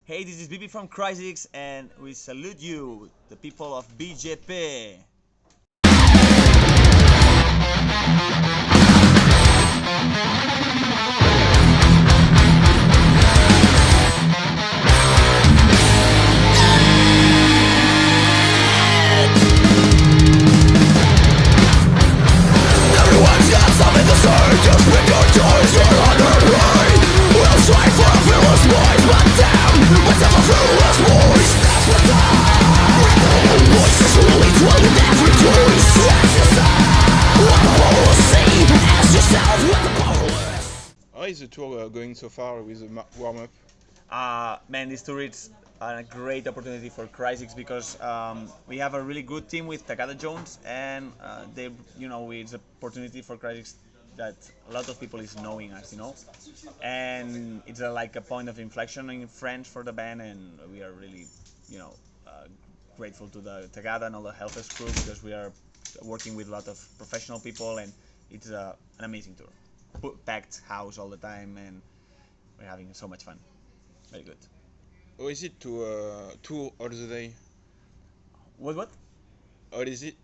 Hey, this is BB from Crisix, and we salute you, the people of BGP. Everyone's got something to say, just pick your choice, you're underpaid. We'll strive for a fearless voice, but damn, let's have a fearless voice. That's what time. Voices will lead to every choice. That's the sound. What the policy, ask yourself what the powerless. How is the tour going so far with the warm-up? Man, this tour is a great opportunity for Crisix because we have a really good team with Tagada Jones, and they, it's an opportunity for Crisix that a lot of people is knowing us, and it's like a point of inflection in French for the band, and we are really, grateful to the Tagada and all the Hellfest crew because we are working with a lot of professional people, and it's an amazing tour. Packed house all the time, and we're having so much fun. Very good. How is it to tour all the day? What? How is it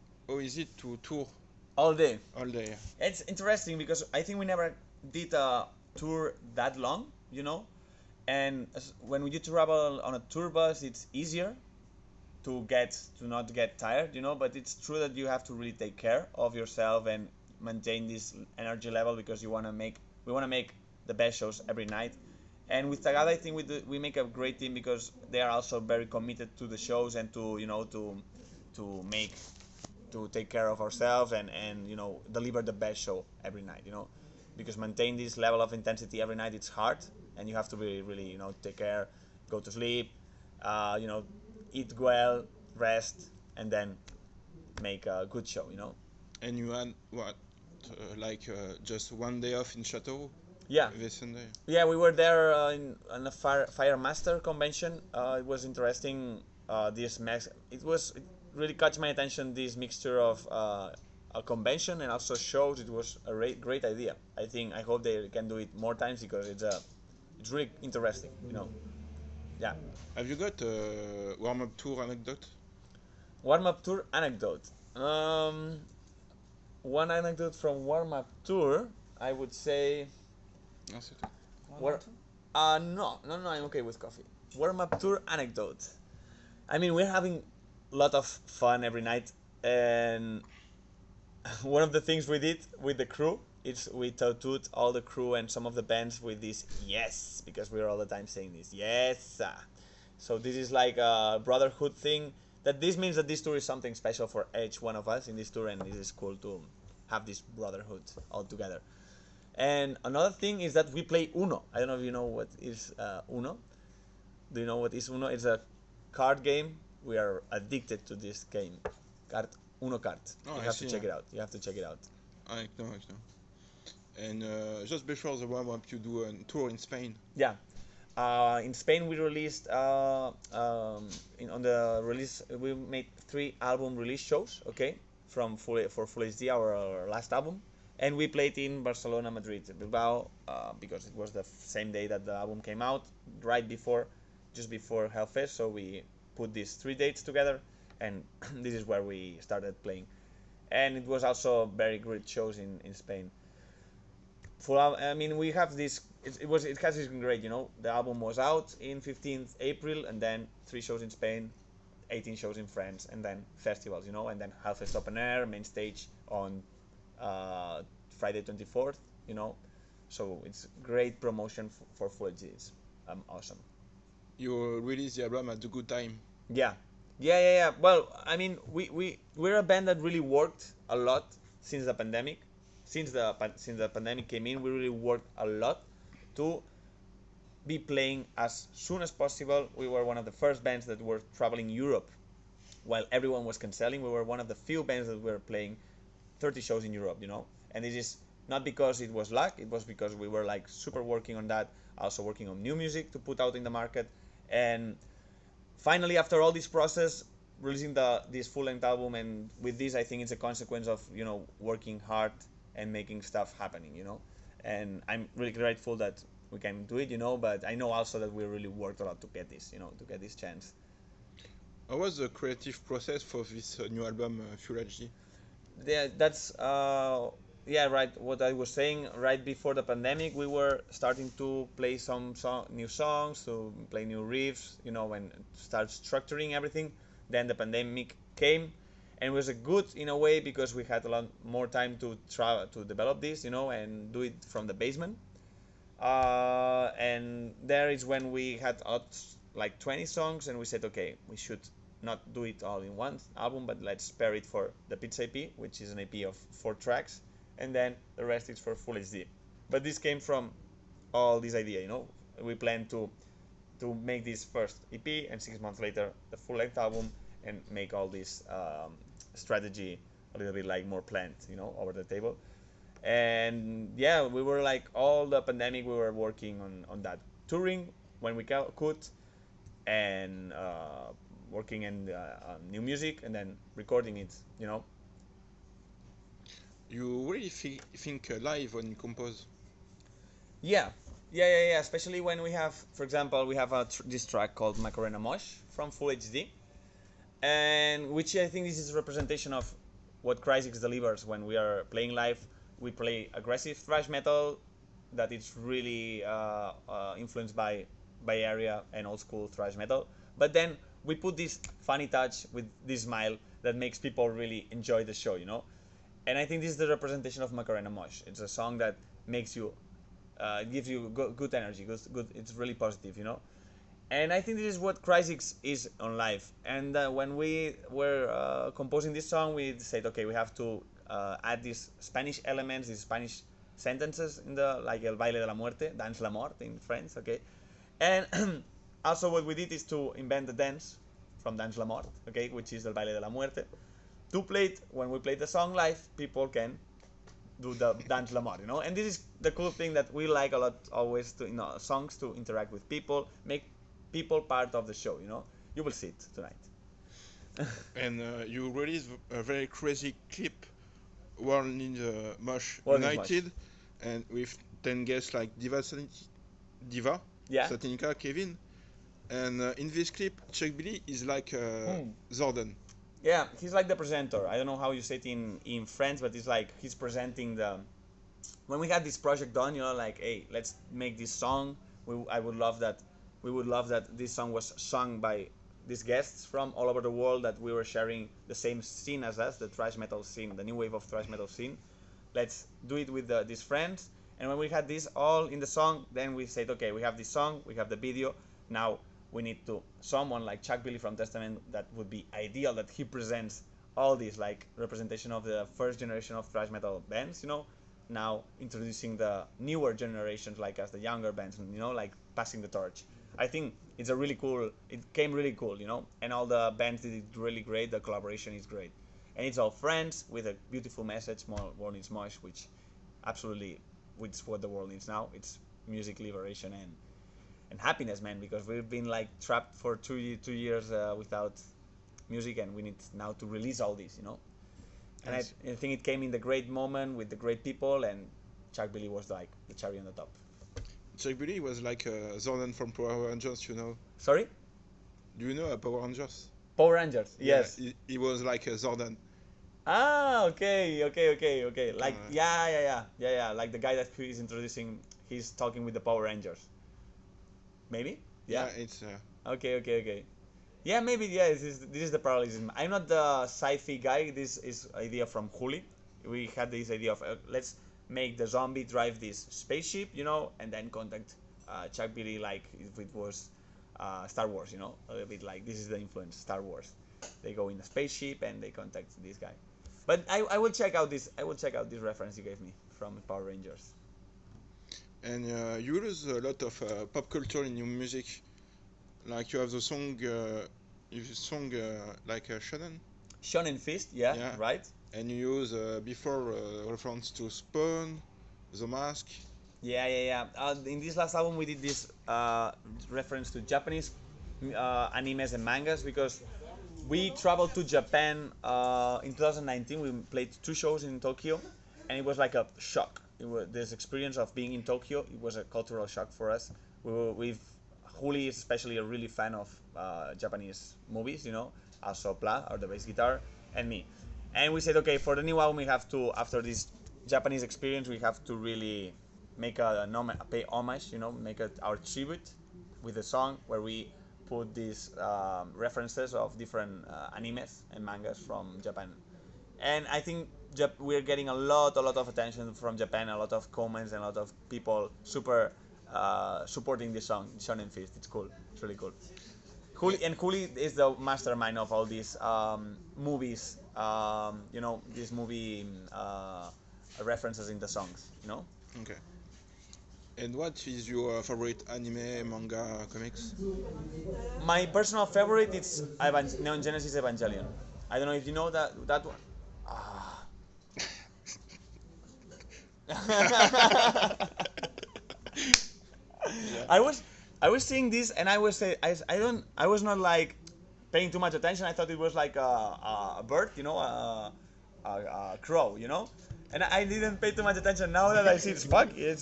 to tour All day. all day? It's interesting because I think we never did a tour that long, and when you travel on a tour bus, it's easier to not get tired, but it's true that you have to really take care of yourself and maintain this energy level because we want to make the best shows every night. And with Tagada, I think we make a great team because they are also very committed to the shows and to take care of ourselves and deliver the best show every night, because maintain this level of intensity every night, it's hard, and you have to really take care, go to sleep, eat well, rest, and then make a good show. And you had what, just one day off in Chateau? Yeah. This Sunday. Yeah, we were there on a Fire Master convention. It was interesting. It really caught my attention. This mixture of a convention and also shows. It was a great idea. I hope they can do it more times because it's really interesting. Yeah. Have you got a warm-up tour anecdote? Warm up tour anecdote. One anecdote from warm up tour, I would say. That's it. No, I'm okay with coffee. Warm up tour anecdote. I mean, we're having a lot of fun every night, and one of the things we did with the crew is we tattooed all the crew and some of the bands with this yes, because we're all the time saying this yes. So this is like a brotherhood thing. That this means that this tour is something special for each one of us in this tour, and it is cool to have this brotherhood all together. And another thing is that we play Uno. I don't know if you know what is Uno. Do you know what is Uno? It's a card game. We are addicted to this game. Uno card. Oh, You have to check it out. You have to check it out. I know. And just before the warm-up, you do a tour in Spain. Yeah. In Spain, we released on the release. We made 3 album release shows. Okay, for Full HD, our last album. And we played in Barcelona, Madrid, Bilbao, because it was the same day that the album came out, just before Hellfest. So we put these 3 dates together, and this is where we started playing. And it was also very great shows in Spain. We have this. It has been great. The album was out in 15th April, and then 3 shows in Spain, 18 shows in France, and then festivals. And then Hellfest open air, main stage on Friday 24th, so it's great promotion for Full HD. It's awesome. You release the album at a good time. Yeah. Well, I mean, we're a band that really worked a lot since the pandemic. Since the pandemic came in, we really worked a lot to be playing as soon as possible. We were one of the first bands that were traveling Europe while everyone was canceling. We were one of the few bands that were playing 30 shows in Europe, and this is not because it was luck, it was because we were super working on that, also working on new music to put out in the market, and finally after all this process, releasing this full-length album, and with this I think it's a consequence of working hard and making stuff happening, and I'm really grateful that we can do it, you know. But I know also that we really worked a lot to get this, you know, to get this chance. How was the creative process for this new album, Full HD? Yeah, that's yeah, right. What I was saying, right before the pandemic, we were starting to play some new songs, to play new riffs, you know, and start structuring everything. Then the pandemic came, and it was a good in a way because we had a lot more time to try to develop this, you know, and do it from the basement. And there is when we had like 20 songs, and we said, okay, we should not do it all in one album, but let's spare it for the Pizza EP, which is an EP of 4 tracks, and then the rest is for full HD. But this came from all this idea, you know. We planned to make this first EP, and 6 months later the full-length album, and make all this strategy a little bit like more planned, you know, over the table. And yeah, we were like all the pandemic we were working on that, touring when we could, and working in on new music, and then recording it, you know. You really think live when you compose? Yeah, yeah. Especially when we have, for example, we have this track called Macarena Mosh from Full HD, and which I think this is a representation of what Crisix delivers when we are playing live. We play aggressive thrash metal that is really influenced by Bay Area and old school thrash metal, but then we put this funny touch with this smile that makes people really enjoy the show, you know. And I think this is the representation of Macarena Mosh. It's a song that makes you, gives you good energy, good. It's really positive, you know. And I think this is what Crisix is on live. And when we were composing this song, we said, okay, we have to add these Spanish elements, these Spanish sentences in the, like el baile de la muerte, dance la mort in French, okay. And also what we did is to invent the dance from Dance la Mort, okay, which is el baile de la muerte. To play it, when we play the song live, people can do the Dance la Mort, you know. And this is the cool thing that we like a lot, always, to, you know, songs to interact with people, make people part of the show, you know. You will see it tonight. And you released a very crazy clip, World in the Mosh World in United, and with 10 guests like Diva, Yeah. Satanica, Kevin. And in this clip, Chuck Billy is like Zordon. Yeah, he's like the presenter. I don't know how you say it in French, but it's like he's presenting the. When we had this project done, you know, like, hey, let's make this song. We would love that this song was sung by these guests from all over the world, that we were sharing the same scene as us, the thrash metal scene, the new wave of thrash metal scene. Let's do it with these friends. And when we had this all in the song, then we said, okay, we have this song, we have the video. Now we need to someone like Chuck Billy from Testament, that would be ideal, that he presents all this like representation of the first generation of thrash metal bands, you know, now introducing the newer generations like us, the younger bands, you know, like passing the torch. I think it's a really cool, it came really cool, you know, and all the bands did it really great, the collaboration is great. And it's all friends with a beautiful message, World Needs Mosh, which absolutely, which is what the world needs now. It's music liberation and happiness, man, because we've been like trapped for 2 years without music, and we need now to release all this, you know. And Yes. I think it came in the great moment with the great people, and Chuck Billy was like the cherry on the top. Chuck Billy was like Zordon from Power Rangers, you know. Sorry? Do you know Power Rangers? Power Rangers, yes. Yeah, he was like Zordon. Ah, okay. Like, yeah. Like the guy that he's introducing, he's talking with the Power Rangers. Maybe? Yeah. It's Okay. Yeah, maybe, yeah, this is the parallelism. I'm not the sci-fi guy. This is idea from Juli. We had this idea of, let's make the zombie drive this spaceship, you know, and then contact Chuck Billy like if it was Star Wars, you know, a little bit like this is the influence, Star Wars. They go in the spaceship and they contact this guy. But I will check out this reference you gave me from Power Rangers. And you use a lot of pop culture in your music. Like you have the song, like Shonen. Shonen Fist, yeah, Yeah. right? And you use before reference to Spawn, The Mask. Yeah. In this last album, we did this reference to Japanese animes and mangas, because we traveled to Japan in 2019. We played 2 shows in Tokyo, and it was like a shock. this experience of being in Tokyo. It was a cultural shock for us. Juli is especially a really fan of Japanese movies, also Pla, or the bass guitar, and me. And we said, okay, for the new album, we have to, after this Japanese experience, we have to really make pay homage, make our tribute with a song where we put these references of different animes and mangas from Japan. And I think we're getting a lot of attention from Japan, a lot of comments, and a lot of people super supporting this song, Shonen Fist. It's cool. It's really cool. Juli is the mastermind of all these movies, these movie references in the songs, Okay. And what is your favorite anime, manga, comics? My personal favorite is Neon Genesis Evangelion. I don't know if you know that one. I was seeing this and I was not like paying too much attention. I thought it was like a bird, a crow, and I didn't pay too much attention. Now that I see it's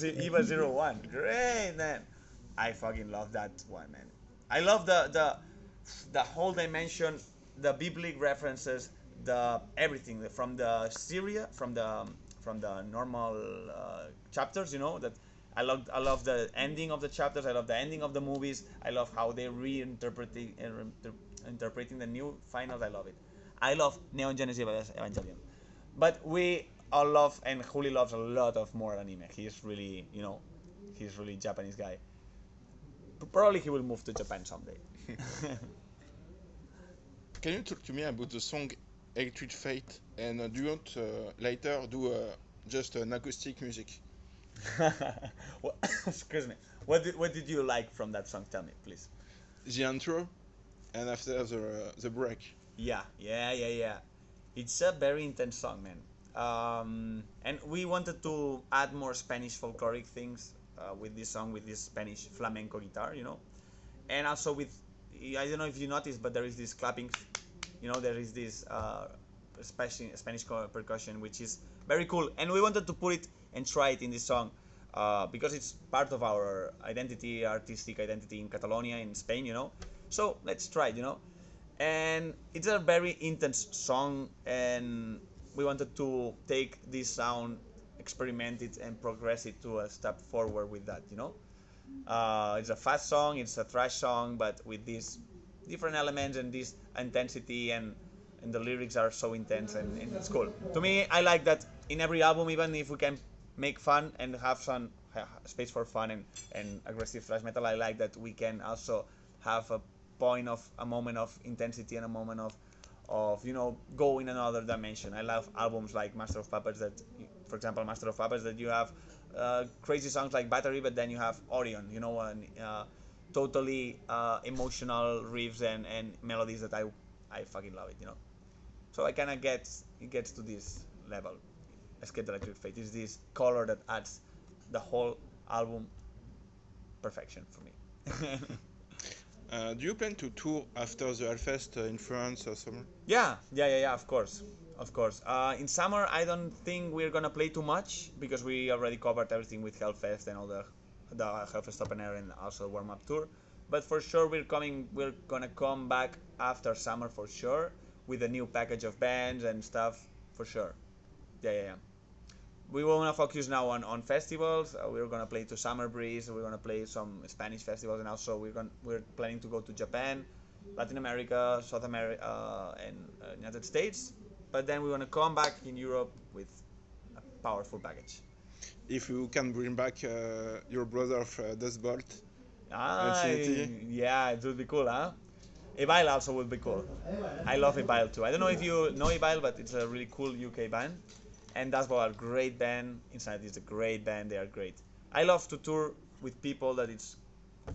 EVA 01. Great, man. I fucking love that one, man. I love the whole dimension, the biblical references, the everything from the Syria, from the normal chapters, that I love the ending of the chapters. I love the ending of the movies. I love how they interpreting the new finals. I love it. I love Neon Genesis Evangelion, but we all love, and Juli loves a lot of more anime. He's really, he's really Japanese guy. Probably he will move to Japan someday. Can you talk to me about the song Electric Fate? And do you want later do just an acoustic music? Well, excuse me. What did you like from that song? Tell me, please. The intro, and after the break. Yeah. It's a very intense song, man. And we wanted to add more Spanish folkloric things with this song, with this Spanish flamenco guitar, and also with, I don't know if you noticed, but there is this clapping, there is this Spanish percussion, which is very cool, and we wanted to put it and try it in this song because it's part of our artistic identity in Catalonia, in Spain, so let's try it, and it's a very intense song, and we wanted to take this sound, experiment it, and progress it to a step forward with that, it's a fast song, it's a thrash song, but with these different elements and this intensity, and the lyrics are so intense, and it's cool. To me, I like that in every album, even if we can make fun and have some space for fun and aggressive thrash metal, I like that we can also have a moment of intensity and a moment of go in another dimension. I love albums like Master of Puppets that you have crazy songs like Battery, but then you have Orion, and totally emotional riffs and melodies that I fucking love it, So it gets to this level. Let's get the Electric Fate. It's this color that adds the whole album perfection for me. Do you plan to tour after the Hellfest in France or somewhere? Yeah, of course. In summer, I don't think we're gonna play too much because we already covered everything with Hellfest and all the Hellfest Open Air and also Warm Up Tour. But for sure, we're gonna come back after summer for sure with a new package of bands and stuff for sure. Yeah. We want to focus now on festivals. We're gonna play to Summer Breeze. We're gonna play some Spanish festivals, and also we're planning to go to Japan, Latin America, South America, and United States. But then we want to come back in Europe with a powerful package. If you can bring back your brother of Dustbolt, yeah, it would be cool, huh? Evile also would be cool. I love Evile too. I don't know if you know Evile, but it's a really cool UK band. And Dustbolt are a great band. Inside is a great band. They are great. I love to tour with people that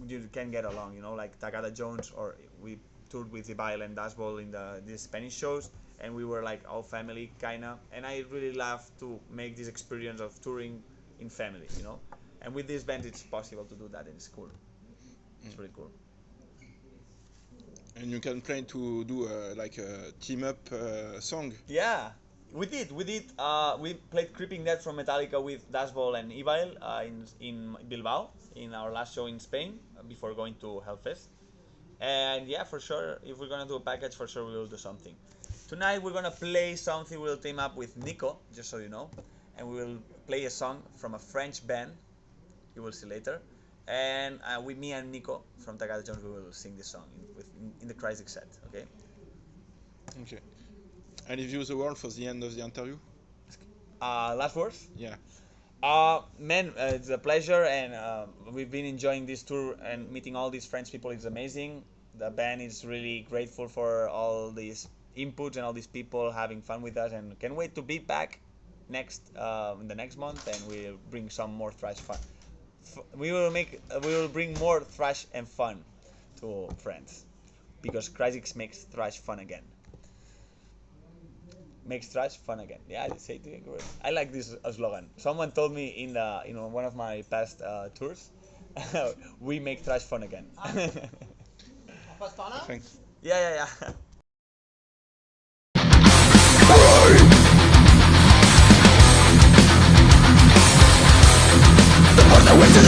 you can get along, like Tagada Jones, or we toured with Evile and Dustbolt in these Spanish shows, and we were like all family kinda. And I really love to make this experience of touring in family, And with this band, it's possible to do that, and it's cool. It's really cool. And you can plan to do like a team up song. Yeah, We did. We played Creeping Dead from Metallica with Dashball and Evil in Bilbao in our last show in Spain before going to Hellfest. And yeah, for sure, if we're gonna do a package, for sure we will do something. Tonight we're gonna play something. We'll team up with Nico, just so you know, and we will play a song from a French band. You will see later. And with me and Nico from Tagada Jones, we will sing this song in the Crisix set. Okay. Okay. Any views the world for the end of the interview? Last words. Yeah. Man, it's a pleasure, and we've been enjoying this tour and meeting all these French people. It's amazing. The band is really grateful for all these inputs and all these people having fun with us, and can't wait to be back in the next month, and we'll bring some more thrash fun. We will bring more thrash and fun to friends, because Crisix makes thrash fun again. Makes thrash fun again. Yeah, I say it again. I like this slogan. Someone told me in one of my past tours, we make thrash fun again. Thanks. Yeah. The winter